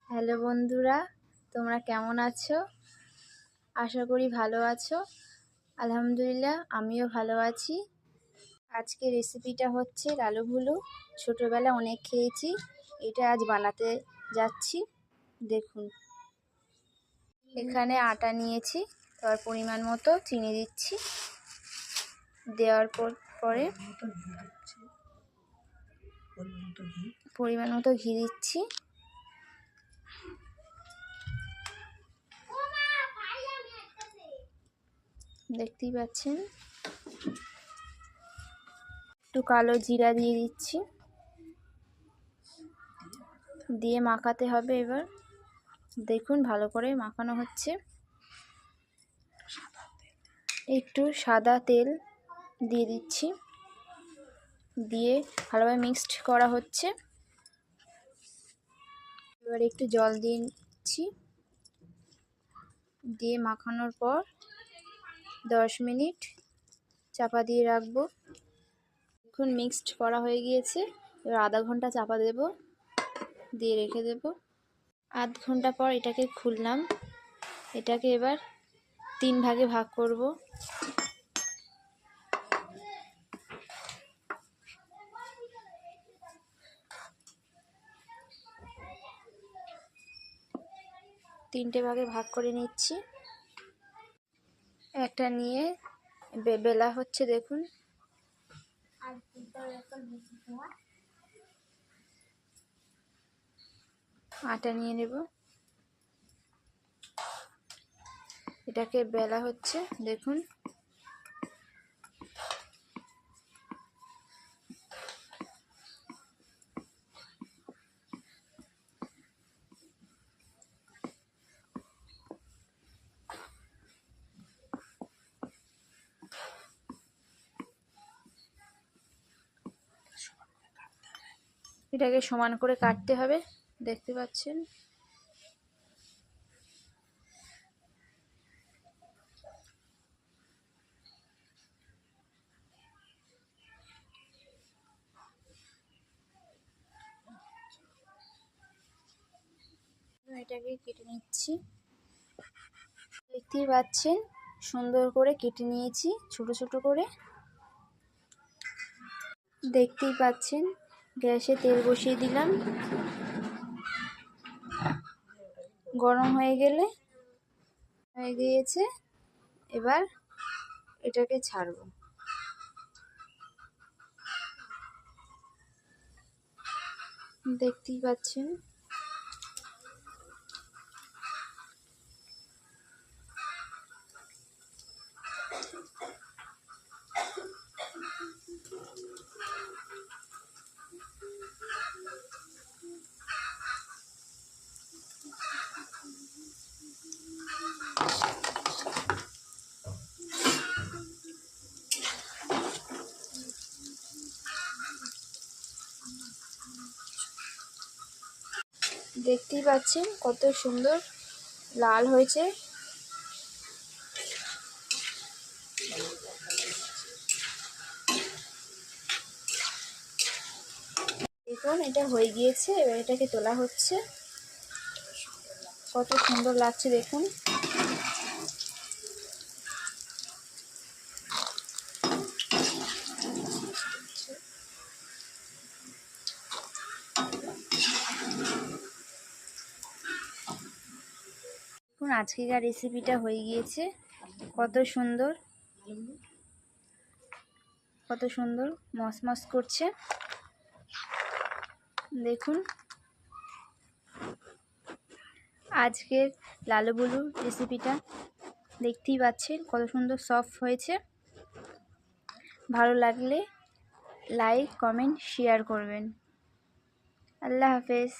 Hello বন্ধুরা, তোমরা কেমন আছো? আশা করি ভালো আছো। আলহামদুলিল্লাহ, আমিও ভালো আছি। আজকে রেসিপিটা হচ্ছে লালু ভুলু। ছোটোবেলা অনেক খেয়েছি, এটা আজ বানাতে যাচ্ছি। দেখুন, এখানে আটা নিয়েছি, তার পরিমাণ মতো চিনি দিচ্ছি। দেওয়ার পরে পরিমাণ মতো ঘি দিচ্ছি। দেখতেই পাচ্ছেন, একটু কালো জিরা দিয়ে দিচ্ছি, দিয়ে মাখাতে হবে। এবার দেখুন, ভালো করে মাখানো হচ্ছে। একটু সাদা তেল দিয়ে দিচ্ছি, দিয়ে ভালোভাবে মিক্সড করা হচ্ছে। এবার একটু জল দিচ্ছি, দিয়ে মাখানোর পর 10 মিনিট চাপা দিয়ে রাখবো। এখন মিক্সড করা হয়ে গিয়েছে। এবার আধা ঘন্টা চাপা দেব, দিয়ে রেখে দেব। আধ ঘন্টা পর এটাকে খুললাম। এটাকে এবার 3 ভাগে ভাগ করব। তিনটে ভাগে ভাগ করে নিচ্ছি। একটা নিয়ে বেলা হচ্ছে, দেখুন। আটা নিয়ে নেব, এটাকে বেলা হচ্ছে, দেখুন। এটাকে সমান করে কাটতে হবে, দেখতে পাচ্ছেন। এটাকে কেটে নিচ্ছি, দেখতেই পাচ্ছেন। সুন্দর করে কেটে নিয়েছি, ছোট ছোট করে। দেখতেই পাচ্ছেন, গ্যাসে তেল বসিয়ে দিলাম। গরম হয়ে গিয়েছে। এবার এটাকে ছাড়ব। দেখতেই পাচ্ছেন। দেখতেই পাচ্ছেন কত সুন্দর লাল হয়েছে। দেখুন, এটা হয়ে গিয়েছে। এবার এটাকে তোলা হচ্ছে। কত সুন্দর লাগছে দেখুন। দেখুন, আজকেকার রেসিপিটা হয়ে গিয়েছে। কত সুন্দর মসমস করছে, দেখুন। আজকের লালু ভুলু রেসিপিটা দেখতেই পাচ্ছেন কত সুন্দর সফট হয়েছে। ভালো লাগলে লাইক, কমেন্ট, শেয়ার করবেন। আল্লাহ হাফেজ।